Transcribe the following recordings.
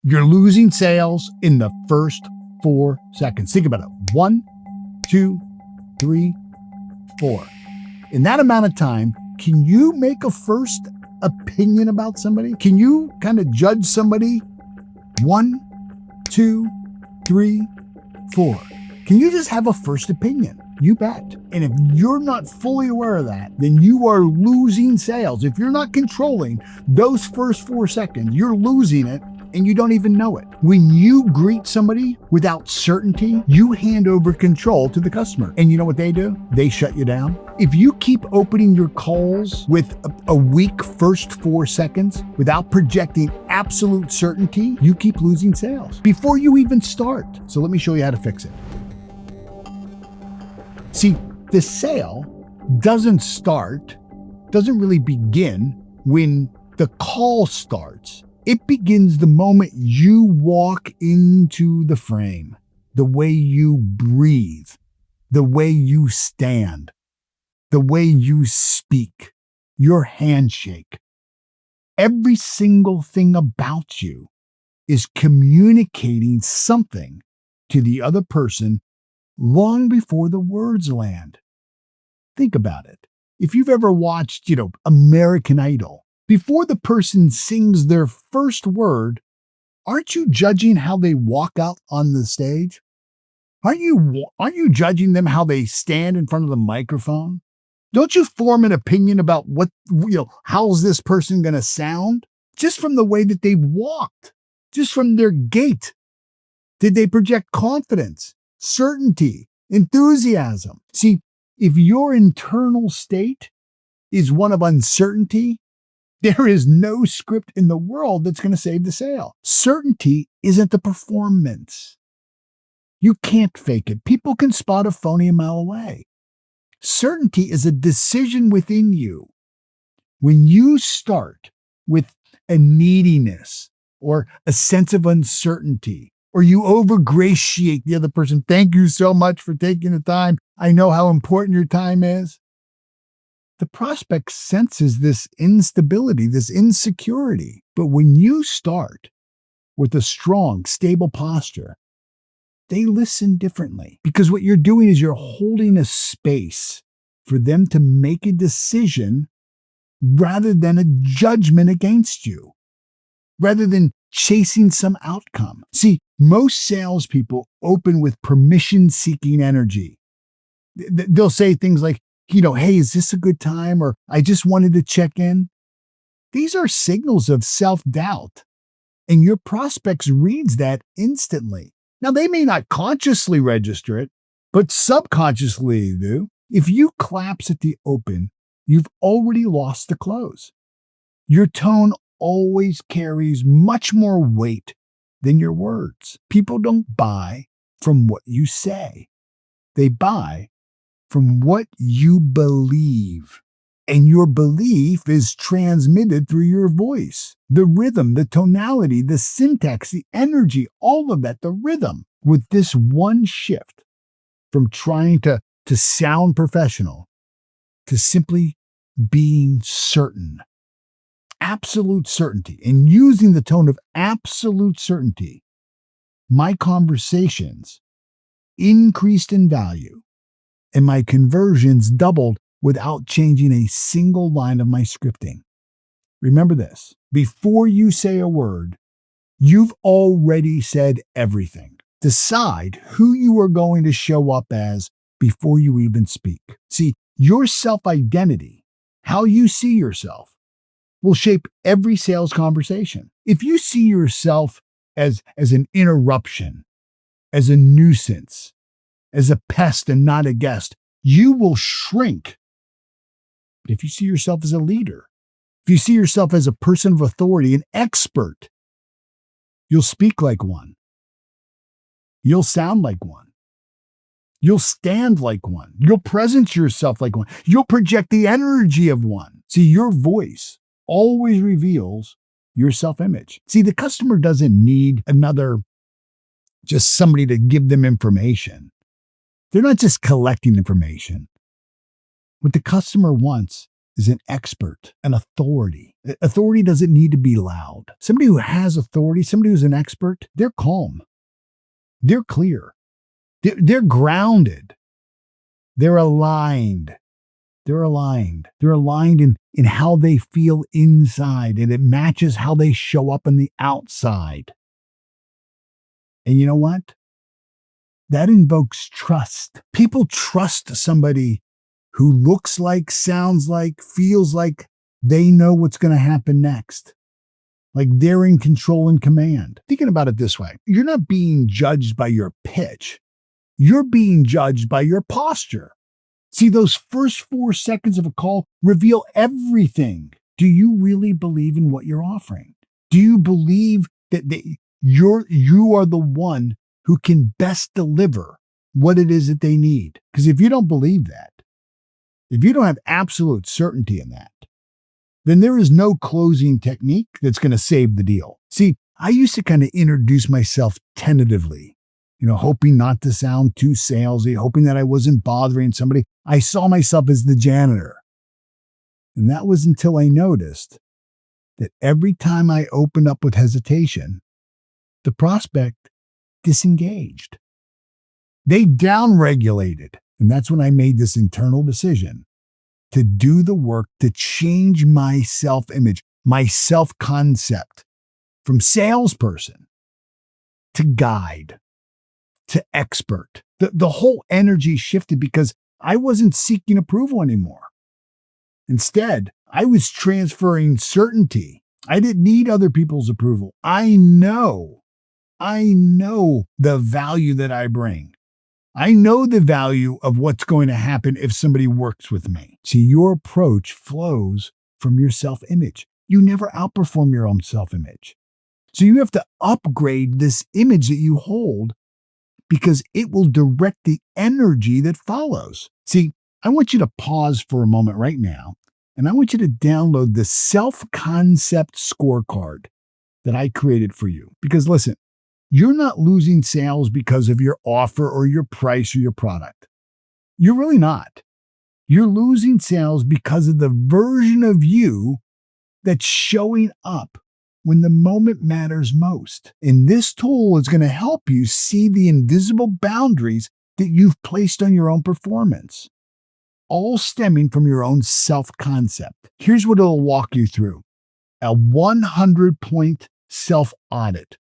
You're losing sales in the first 4 seconds. Think about it. 1, 2, 3, 4. In that amount of time, can you make a first opinion about somebody? Can you kind of judge somebody? 1, 2, 3, 4. Can you just have a first opinion? You bet. And if you're not fully aware of that, then you are losing sales. If you're not controlling those first 4 seconds, you're losing it and you don't even know it. When you greet somebody without certainty, you hand over control to the customer. And you know what they do? They shut you down. If you keep opening your calls with a weak first 4 seconds without projecting absolute certainty, you keep losing sales before you even start. So let me show you how to fix it. See, the sale doesn't really begin when the call starts. It begins the moment you walk into the frame, the way you breathe, the way you stand, the way you speak, your handshake. Every single thing about you is communicating something to the other person long before the words land. Think about it. If you've ever watched, American Idol, before the person sings their first word, aren't you judging how they walk out on the stage? Aren't you judging them how they stand in front of the microphone? Don't you form an opinion about how's this person going to sound? Just from the way that they walked, just from their gait. Did they project confidence, certainty, enthusiasm? See, if your internal state is one of uncertainty, there is no script in the world that's going to save the sale. Certainty isn't the performance. You can't fake it. People can spot a phony a mile away. Certainty is a decision within you. When you start with a neediness or a sense of uncertainty, or you overgratiate the other person, thank you so much for taking the time. I know how important your time is. The prospect senses this instability, this insecurity. But when you start with a strong, stable posture, they listen differently, because what you're doing is you're holding a space for them to make a decision rather than a judgment against you, rather than chasing some outcome. See, most salespeople open with permission-seeking energy. They'll say things like, hey, is this a good time? Or I just wanted to check in. These are signals of self-doubt, and your prospects reads that instantly. Now, they may not consciously register it, but subconsciously they do. If you collapse at the open, you've already lost the close. Your tone always carries much more weight than your words. People don't buy from what you say. They buy from what you believe. And your belief is transmitted through your voice. The rhythm, the tonality, the syntax, the energy, all of that, the rhythm. With this one shift from trying to sound professional to simply being certain. Absolute certainty. And using the tone of absolute certainty, my conversations increased in value and my conversions doubled without changing a single line of my scripting. Remember this, before you say a word, you've already said everything. Decide who you are going to show up as before you even speak. See, your self-identity, how you see yourself, will shape every sales conversation. If you see yourself as an interruption, as a nuisance, as a pest and not a guest, you will shrink. But if you see yourself as a leader, if you see yourself as a person of authority, an expert, you'll speak like one. You'll sound like one. You'll stand like one. You'll present yourself like one. You'll project the energy of one. See, your voice always reveals your self-image. See, the customer doesn't need just somebody to give them information. They're not just collecting information. What the customer wants is an expert, an authority. Authority doesn't need to be loud. Somebody who has authority, somebody who's an expert, they're calm, they're clear, they're grounded, they're aligned. They're aligned. They're aligned in how they feel inside, and it matches how they show up on the outside. And you know what? That invokes trust. People trust somebody who looks like, sounds like, feels like they know what's going to happen next. Like they're in control and command. Thinking about it this way, you're not being judged by your pitch. You're being judged by your posture. See, those first 4 seconds of a call reveal everything. Do you really believe in what you're offering? Do you believe that you are the one who can best deliver what it is that they need? Because if you don't believe that, if you don't have absolute certainty in that, then there is no closing technique that's going to save the deal. See, I used to kind of introduce myself tentatively, hoping not to sound too salesy, hoping that I wasn't bothering somebody. I saw myself as the janitor. And that was until I noticed that every time I opened up with hesitation, the prospect disengaged. They downregulated. And that's when I made this internal decision to do the work to change my self-image, my self-concept from salesperson to guide to expert. The whole energy shifted because I wasn't seeking approval anymore. Instead, I was transferring certainty. I didn't need other people's approval. I know the value that I bring. I know the value of what's going to happen if somebody works with me. See, your approach flows from your self-image. You never outperform your own self-image. So you have to upgrade this image that you hold because it will direct the energy that follows. See, I want you to pause for a moment right now, and I want you to download the self-concept scorecard that I created for you. Because listen, you're not losing sales because of your offer or your price or your product. You're really not. You're losing sales because of the version of you that's showing up when the moment matters most. And this tool is going to help you see the invisible boundaries that you've placed on your own performance, all stemming from your own self-concept. Here's what it'll walk you through: a 100-point self-audit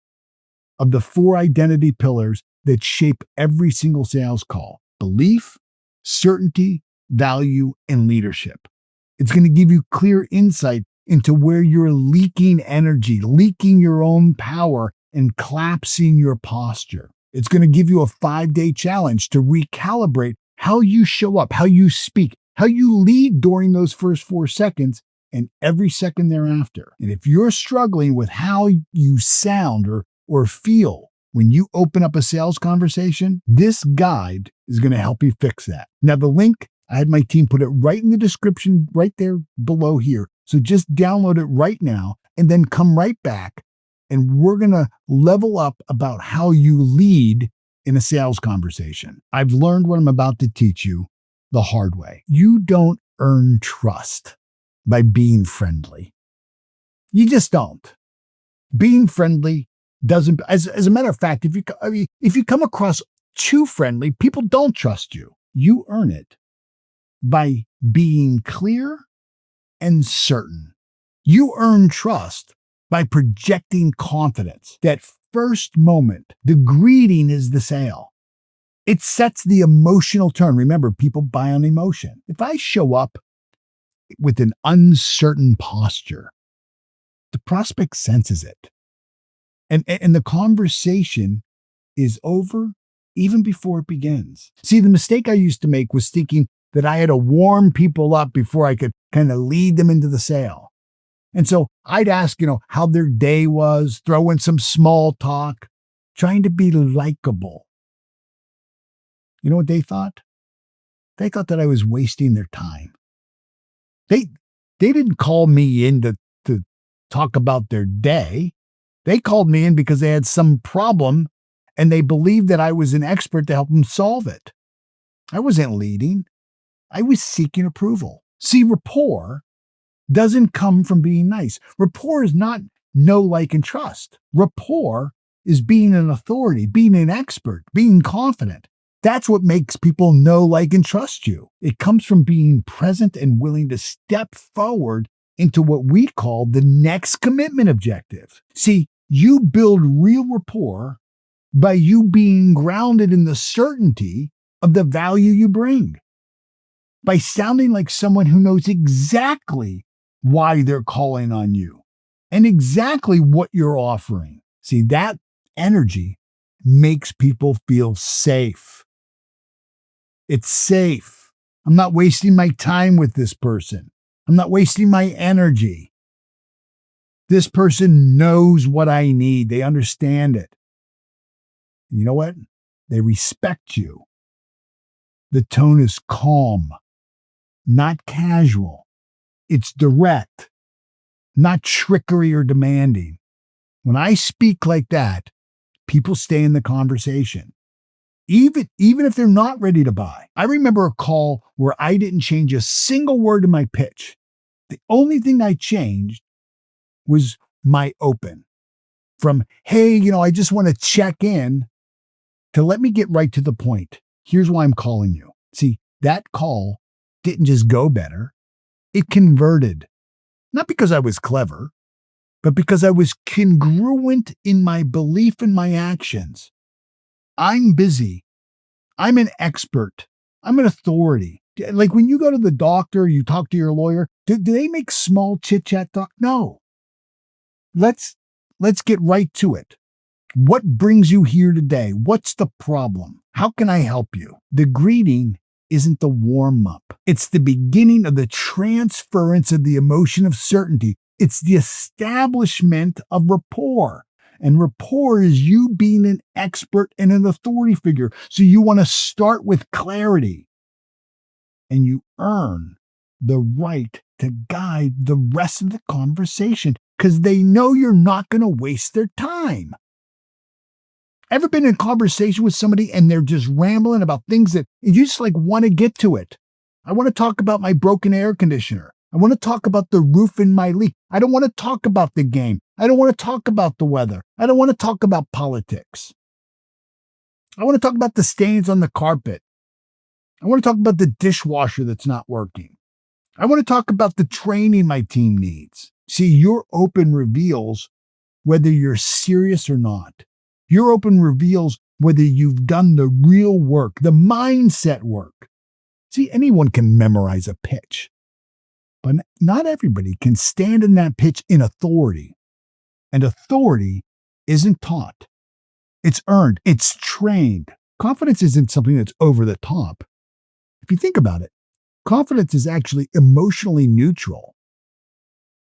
of the 4 identity pillars that shape every single sales call: belief, certainty, value, and leadership. It's going to give you clear insight into where you're leaking energy, leaking your own power, and collapsing your posture. It's going to give you a 5-day challenge to recalibrate how you show up, how you speak, how you lead during those first 4 seconds and every second thereafter. And if you're struggling with how you sound or feel when you open up a sales conversation, this guide is going to help you fix that. Now, the link, I had my team put it right in the description right there below here. So just download it right now and then come right back, and we're going to level up about how you lead in a sales conversation. I've learned what I'm about to teach you the hard way. You don't earn trust by being friendly. You just don't. Being friendly doesn't, as a matter of fact, if you come across too friendly, people don't trust you. You earn it by being clear and certain. You earn trust by projecting confidence. That first moment, the greeting is the sale. It sets the emotional tone. Remember, people buy on emotion. If I show up with an uncertain posture, the prospect senses it. And the conversation is over even before it begins. See, the mistake I used to make was thinking that I had to warm people up before I could kind of lead them into the sale. And so I'd ask, how their day was, throw in some small talk, trying to be likable. You know what they thought? They thought that I was wasting their time. They didn't call me in to talk about their day. They called me in because they had some problem and they believed that I was an expert to help them solve it. I wasn't leading. I was seeking approval. See, rapport doesn't come from being nice. Rapport is not know, like, and trust. Rapport is being an authority, being an expert, being confident. That's what makes people know, like, and trust you. It comes from being present and willing to step forward into what we call the next commitment objective. See, you build real rapport by you being grounded in the certainty of the value you bring, by sounding like someone who knows exactly why they're calling on you and exactly what you're offering. See, that energy makes people feel safe. It's safe. I'm not wasting my time with this person. I'm not wasting my energy. This person knows what I need. They understand it. You know what? They respect you. The tone is calm, not casual. It's direct, not trickery or demanding. When I speak like that, people stay in the conversation, even if they're not ready to buy. I remember a call where I didn't change a single word in my pitch. The only thing I changed was my open. From, hey, I just want to check in, to let me get right to the point. Here's why I'm calling you. See, that call didn't just go better. It converted. Not because I was clever, but because I was congruent in my belief and my actions. I'm busy. I'm an expert. I'm an authority. Like when you go to the doctor, you talk to your lawyer, do they make small chit-chat talk? No. Let's get right to it. What brings you here today? What's the problem? How can I help you? The greeting isn't the warm-up. It's the beginning of the transference of the emotion of certainty. It's the establishment of rapport. And rapport is you being an expert and an authority figure. So you want to start with clarity. And you earn the right to guide the rest of the conversation because they know you're not going to waste their time. Ever been in conversation with somebody and they're just rambling about things that you just want to get to it? I want to talk about my broken air conditioner. I want to talk about the roof in my leak. I don't want to talk about the game. I don't want to talk about the weather. I don't want to talk about politics. I want to talk about the stains on the carpet. I want to talk about the dishwasher that's not working. I want to talk about the training my team needs. See, your open reveals whether you're serious or not. Your open reveals whether you've done the real work, the mindset work. See, anyone can memorize a pitch, but not everybody can stand in that pitch in authority. And authority isn't taught. It's earned. It's trained. Confidence isn't something that's over the top. If you think about it, confidence is actually emotionally neutral.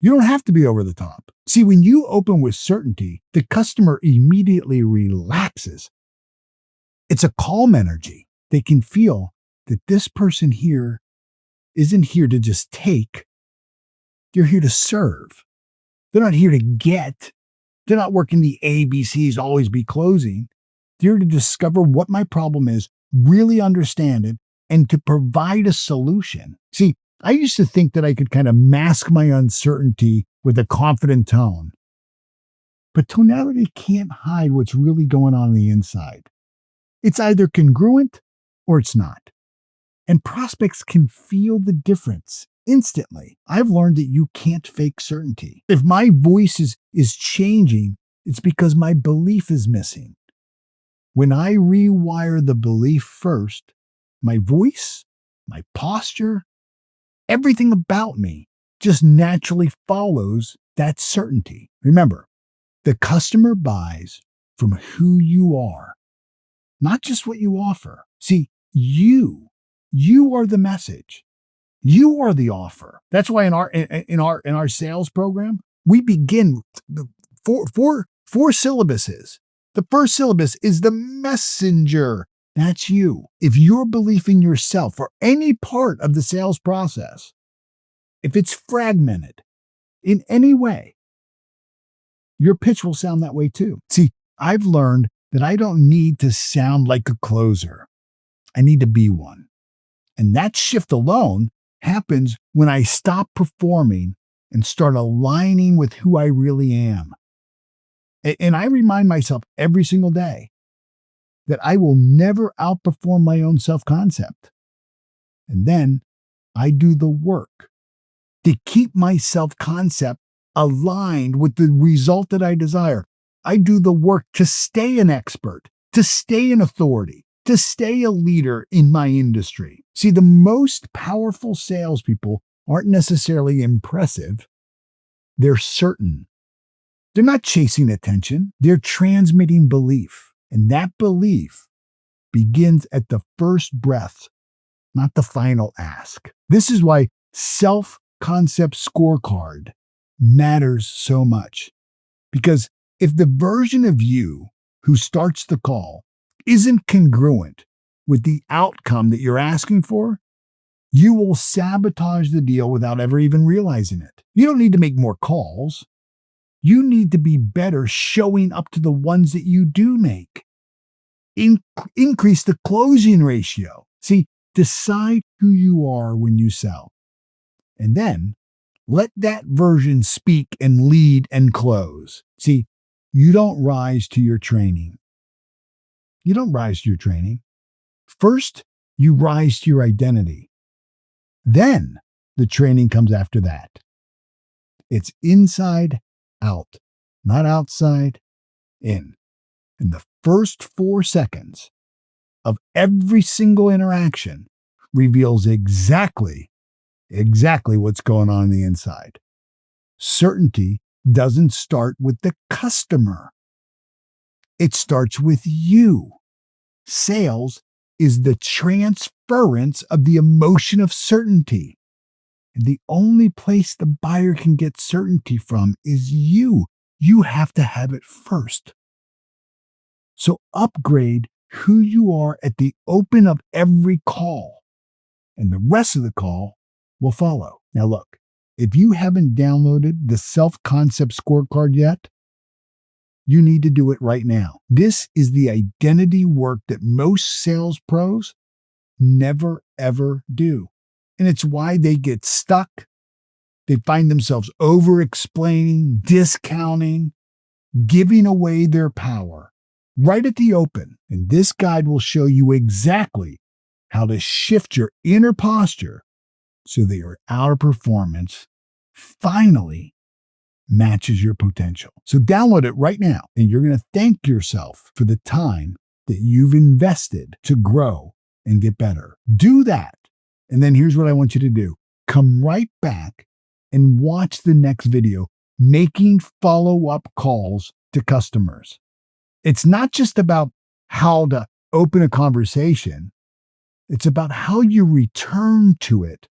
You don't have to be over the top. See, when you open with certainty, the customer immediately relaxes. It's a calm energy. They can feel that this person here isn't here to just take. They're here to serve. They're not here to get. They're not working the ABCs, always be closing. They're here to discover what my problem is, really understand it, and to provide a solution. See, I used to think that I could kind of mask my uncertainty with a confident tone. But tonality can't hide what's really going on the inside. It's either congruent or it's not. And prospects can feel the difference instantly. I've learned that you can't fake certainty. If my voice is changing, it's because my belief is missing. When I rewire the belief first, my voice, my posture, everything about me just naturally follows that certainty. Remember, the customer buys from who you are, not just what you offer. See, you are the message. You are the offer. That's why in our sales program, we begin the four syllabuses. The first syllabus is the messenger. That's you. If your belief in yourself or any part of the sales process, if it's fragmented in any way, your pitch will sound that way too. See, I've learned that I don't need to sound like a closer. I need to be one. And that shift alone happens when I stop performing and start aligning with who I really am. And I remind myself every single day that I will never outperform my own self concept. And then I do the work to keep my self concept aligned with the result that I desire. I do the work to stay an expert, to stay an authority, to stay a leader in my industry. See, the most powerful salespeople aren't necessarily impressive, they're certain. They're not chasing attention, they're transmitting belief. And that belief begins at the first breath, not the final ask. This is why self-concept scorecard matters so much. Because if the version of you who starts the call isn't congruent with the outcome that you're asking for, you will sabotage the deal without ever even realizing it. You don't need to make more calls. You need to be better showing up to the ones that you do make. Increase the closing ratio. See, decide who you are when you sell. And then let that version speak and lead and close. See, you don't rise to your training. You don't rise to your training. First, you rise to your identity. Then the training comes after that. It's inside out, not outside in. And the first 4 seconds of every single interaction reveals exactly what's going on the inside. Certainty doesn't start with the customer. It starts with you. Sales is the transference of the emotion of certainty. And the only place the buyer can get certainty from is you. You have to have it first. So upgrade who you are at the open of every call, and the rest of the call will follow. Now look, if you haven't downloaded the self-concept scorecard yet, you need to do it right now. This is the identity work that most sales pros never, ever do. And it's why they get stuck. They find themselves over-explaining, discounting, giving away their power right at the open. And this guide will show you exactly how to shift your inner posture so that your outer performance finally matches your potential. So download it right now, and you're going to thank yourself for the time that you've invested to grow and get better. Do that. And then here's what I want you to do. Come right back and watch the next video, making follow-up calls to customers. It's not just about how to open a conversation. It's about how you return to it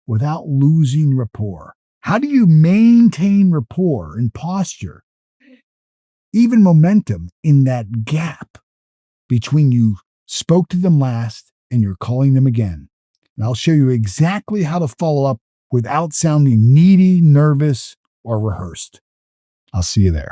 without losing rapport. How do you maintain rapport and posture, even momentum, in that gap between you spoke to them last and you're calling them again? And I'll show you exactly how to follow up without sounding needy, nervous, or rehearsed. I'll see you there.